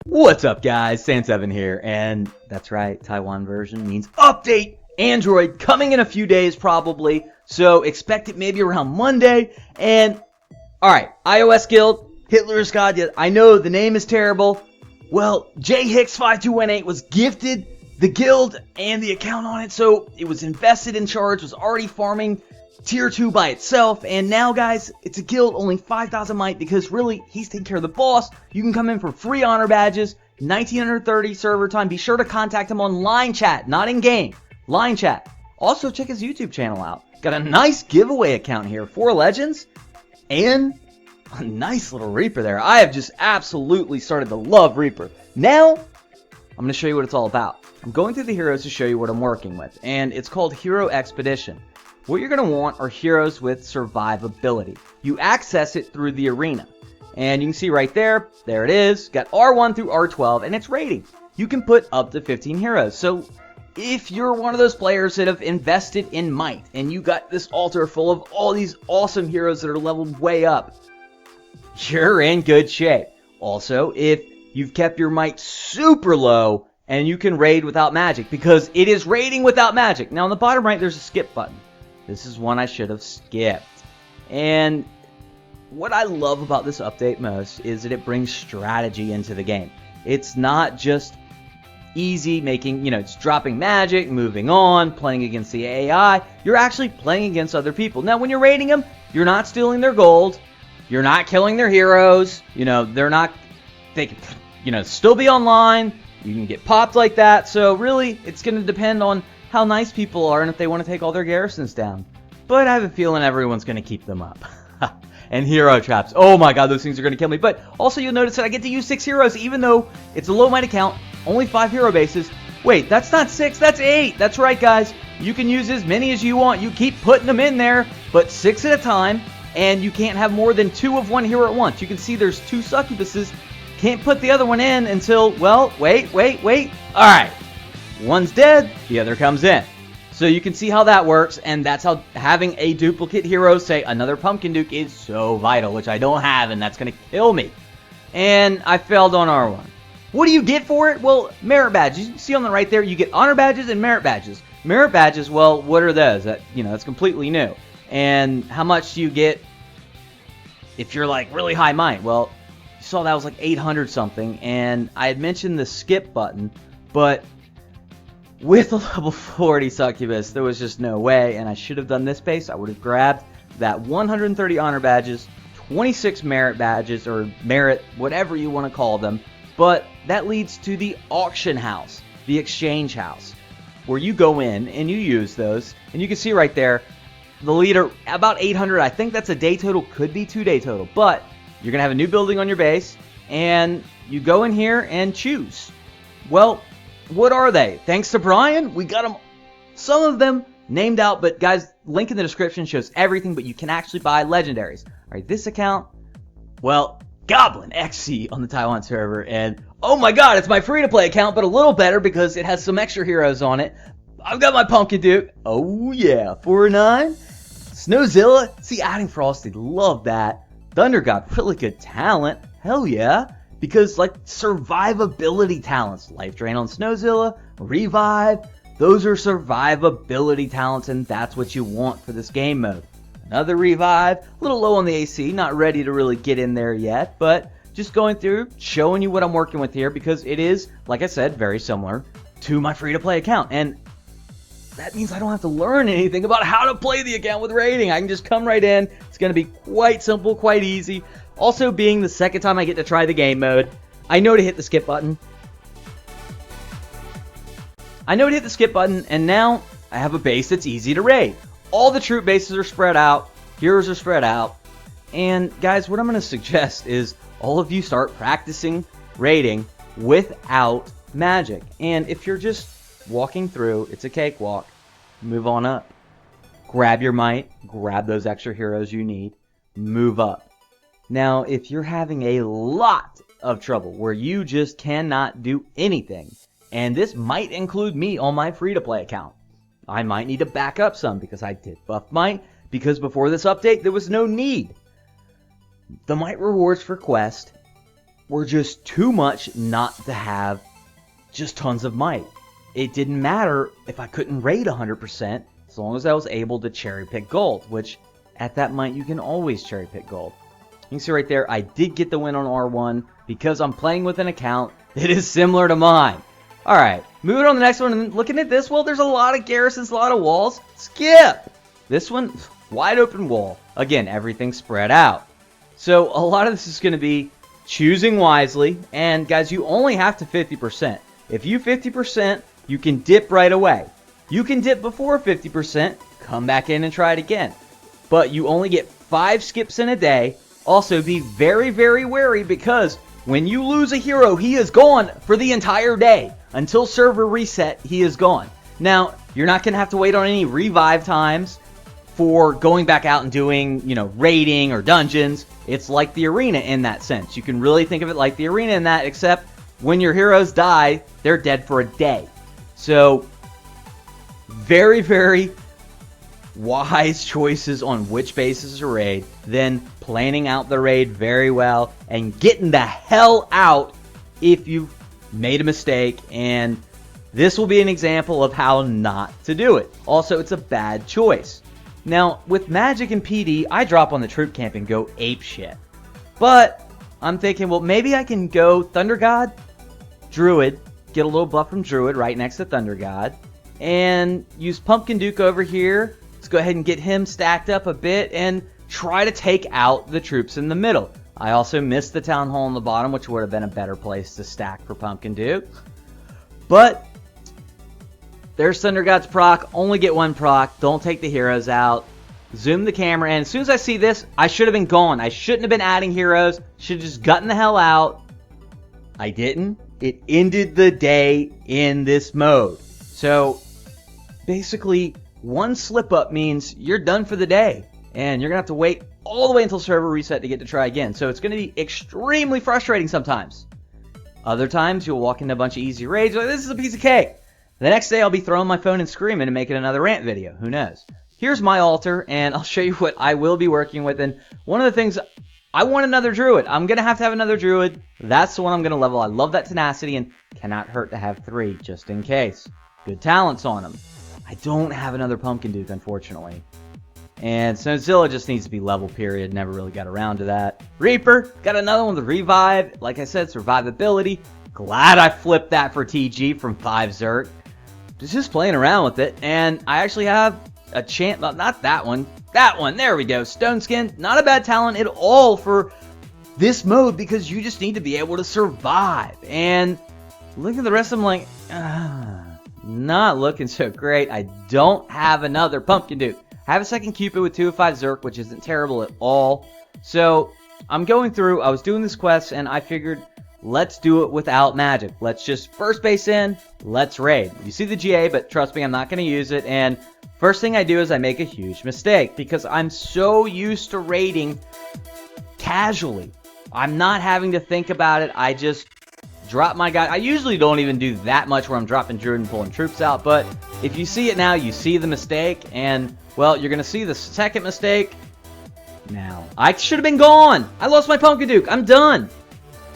What's up guys, San7 here, and that's right, Taiwan version means update Android coming in a few days probably, so expect it maybe around Monday. And alright, iOS Guild, Hitler's God, I know the name is terrible. Well, JHicks5218 was gifted the guild and the account on it, so it was invested in charge, was already farming tier 2 by itself, and now guys, it's a guild only 5,000 might because really, he's taking care of the boss. You can come in for free honor badges, 1930 server time. Be sure to contact him on line chat, not in game, line chat. Also check his YouTube channel out. Got a nice giveaway account here, 4 legends, and a nice little Reaper there. I have just absolutely started to love Reaper. Now, I'm going to show you what it's all about. I'm going through the heroes to show you what I'm working with, and it's called Hero Expedition. What you're going to want are heroes with survivability. You access it through the arena. And you can see right there, there it is. Got R1 through R12, and it's rating. You can put up to 15 heroes. So if you're one of those players that have invested in might, and you got this altar full of all these awesome heroes that are leveled way up, you're in good shape. Also, if you've kept your might super low, and you can raid without magic, because it is raiding without magic. Now on the bottom right, there's a skip button. This is one I should have skipped. And what I love about this update most is that it brings strategy into the game. It's not just easy making, it's dropping magic, moving on, playing against the AI. You're actually playing against other people. Now, when you're raiding them, you're not stealing their gold. You're not killing their heroes. They can, still be online. You can get popped like that. So really, it's going to depend on how nice people are and if they want to take all their garrisons down. But I have a feeling everyone's going to keep them up. And hero traps. Oh my god, those things are going to kill me. But also you'll notice that I get to use 6 heroes even though it's a low might account. Only 5 hero bases. Wait, that's not 6, that's 8. That's right guys. You can use as many as you want. You keep putting them in there, but 6 at a time. And you can't have more than 2 of one hero at once. You can see there's 2 succubuses. Can't put the other one in until, well, wait. Alright. One's dead, the other comes in. So you can see how that works, and that's how having a duplicate hero, say another Pumpkin Duke, is so vital, which I don't have, and that's going to kill me. And I failed on R1. What do you get for it? Well, merit badges. You see on the right there, you get honor badges and merit badges. Merit badges, well, what are those? That's completely new. And how much do you get if you're like really high might? Well, you saw that was like 800 something, and I had mentioned the skip button, but with a level 40 succubus, there was just no way, and I should have done this base. I would have grabbed that 130 honor badges, 26 merit badges, or merit, whatever you want to call them, but that leads to the auction house, the exchange house, where you go in and you use those, and you can see right there, the leader, about 800, I think that's a day total, could be 2 day total, but you're going to have a new building on your base, and you go in here and choose. Well, what are they? Thanks to Brian, we got them, some of them named out, but guys, link in the description shows everything, but you can actually buy legendaries. Alright, this account, well, Goblin XC on the Taiwan server, and oh my god, it's my free-to-play account, but a little better because it has some extra heroes on it. I've got my Pumpkin Duke, oh yeah, 4-9, Snowzilla, see, adding Frosty, love that. Thunder God, really good talent, hell yeah. Because, like, survivability talents, Life Drain on Snowzilla, Revive, those are survivability talents, and that's what you want for this game mode. Another Revive, a little low on the AC, not ready to really get in there yet, but just going through, showing you what I'm working with here, because it is, like I said, very similar to my free-to-play account, and that means I don't have to learn anything about how to play the account with raiding. I can just come right in. It's going to be quite simple, quite easy. Also, being the second time I get to try the game mode, I know to hit the skip button. And now I have a base that's easy to raid. All the troop bases are spread out. Heroes are spread out. And guys, what I'm going to suggest is all of you start practicing raiding without magic. And if you're just walking through, it's a cakewalk. Move on up. Grab your might. Grab those extra heroes you need. Move up. Now, if you're having a lot of trouble where you just cannot do anything, and this might include me on my free-to-play account, I might need to back up some because I did buff might, because before this update, there was no need. The might rewards for quest were just too much not to have just tons of might. It didn't matter if I couldn't raid 100% as long as I was able to cherry pick gold, which at that might you can always cherry pick gold. You can see right there, I did get the win on R1 because I'm playing with an account that is similar to mine. Alright, moving on to the next one, and looking at this, well, there's a lot of garrisons, a lot of walls. Skip! This one, wide open wall. Again, everything spread out. So a lot of this is going to be choosing wisely, and guys, you only have to 50%. If you 50%, you can dip right away. You can dip before 50%, come back in and try it again. But you only get 5 skips in a day. Also, be very, very wary because when you lose a hero, he is gone for the entire day. Until server reset, he is gone. Now, you're not going to have to wait on any revive times for going back out and doing, raiding or dungeons. It's like the arena in that sense. You can really think of it like the arena in that, except when your heroes die, they're dead for a day. So, very, very wise choices on which bases to raid, then planning out the raid very well, and getting the hell out if you've made a mistake, and this will be an example of how not to do it. Also, it's a bad choice. Now, with Magic and PD, I drop on the troop camp and go ape shit. But I'm thinking, well, maybe I can go Thunder God, Druid, get a little buff from Druid right next to Thunder God, and use Pumpkin Duke over here. Let's go ahead and get him stacked up a bit and try to take out the troops in the middle. I also missed the Town Hall on the bottom, which would have been a better place to stack for Pumpkin Duke. But there's Thunder God's proc. Only get 1 proc. Don't take the heroes out. Zoom the camera in. As soon as I see this, I should have been gone. I shouldn't have been adding heroes. Should have just gotten the hell out. I didn't. It ended the day in this mode. So, basically, one slip up means you're done for the day. And you're going to have to wait all the way until server reset to get to try again. So it's going to be extremely frustrating sometimes. Other times, you'll walk into a bunch of easy raids. Like, this is a piece of cake. The next day, I'll be throwing my phone and screaming and making another rant video. Who knows? Here's my altar, and I'll show you what I will be working with. And one of the things, I want another druid. I'm going to have another druid. That's the one I'm going to level. I love that tenacity, and cannot hurt to have 3, just in case. Good talents on them. I don't have another Pumpkin Duke, unfortunately. And Snowzilla just needs to be level, period. Never really got around to that. Reaper, got another one with Revive. Like I said, survivability. Glad I flipped that for TG from 5 Zerk. Just playing around with it. And I actually have a chance, not that one. That one, there we go. Stone Skin, not a bad talent at all for this mode because you just need to be able to survive. And look at the rest of them like, not looking so great. I don't have another Pumpkin Duke. I have a second Cupid with 2 of 5 Zerk, which isn't terrible at all. So, I'm going through, I was doing this quest, and I figured, let's do it without magic. Let's just first base in, let's raid. You see the GA, but trust me, I'm not going to use it. And first thing I do is I make a huge mistake, because I'm so used to raiding casually. I'm not having to think about it. I just drop my guy. I usually don't even do that much where I'm dropping Druid and pulling troops out, but if you see it now, you see the mistake, and well, you're going to see the second mistake now. I should have been gone. I lost my Pumpkin Duke. I'm done.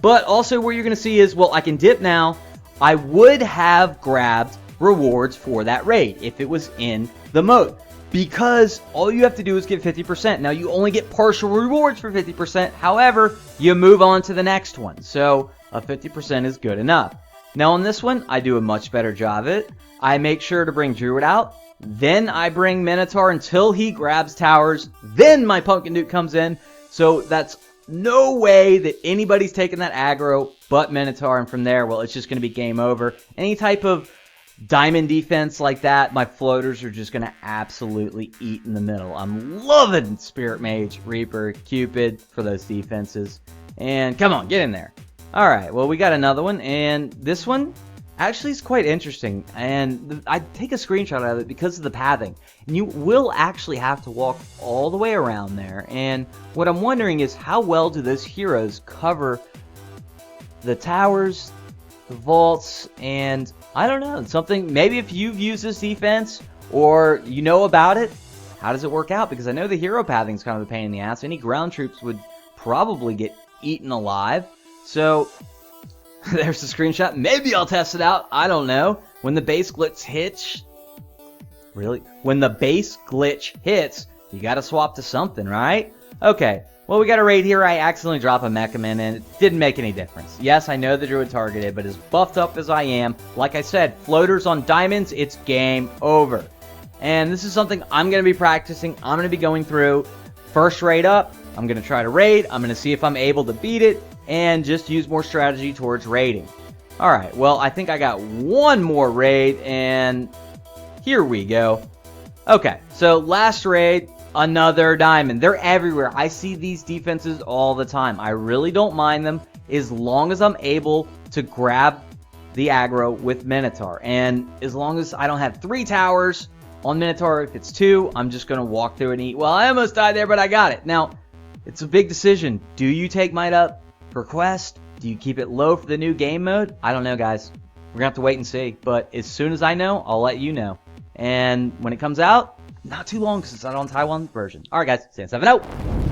But also where you're going to see is, well, I can dip now. I would have grabbed rewards for that raid if it was in the mode. Because all you have to do is get 50%. Now, you only get partial rewards for 50%. However, you move on to the next one. So, a 50% is good enough. Now, on this one, I do a much better job of it. I make sure to bring Druid out. Then I bring Minotaur until he grabs towers. Then my Pumpkin Duke comes in. So that's no way that anybody's taking that aggro but Minotaur. And from there, well, it's just going to be game over. Any type of diamond defense like that, my floaters are just going to absolutely eat in the middle. I'm loving Spirit Mage, Reaper, Cupid for those defenses. And come on, get in there. Alright, well, we got another one. And this one actually is quite interesting, and I take a screenshot of it because of the pathing. And you will actually have to walk all the way around there, and what I'm wondering is how well do those heroes cover the towers, the vaults, and I don't know, something, maybe if you've used this defense, or you know about it, how does it work out? Because I know the hero pathing is kind of a pain in the ass. Any ground troops would probably get eaten alive. So, there's the screenshot. Maybe I'll test it out. I don't know. When the base glitch hits... Really? When the base glitch hits, you gotta swap to something, right? Okay. Well, we got a raid here. I accidentally dropped a Mecha Man, and it didn't make any difference. Yes, I know the Druid targeted, but as buffed up as I am, like I said, floaters on diamonds, it's game over. And this is something I'm going to be practicing. I'm going to be going through. First raid up, I'm going to try to raid. I'm going to see if I'm able to beat it, and just use more strategy towards raiding. Alright, well, I think I got one more raid, and here we go. Okay, so last raid, another diamond. They're everywhere. I see these defenses all the time. I really don't mind them as long as I'm able to grab the aggro with Minotaur. And as long as I don't have 3 towers on Minotaur, if it's 2, I'm just going to walk through and eat. Well, I almost died there, but I got it. Now, it's a big decision. Do you take Might up for quest? Do you keep it low for the new game mode? I don't know, guys. We're going to have to wait and see. But as soon as I know, I'll let you know. And when it comes out, not too long because it's not on Taiwan version. Alright, guys. Stand 7 out.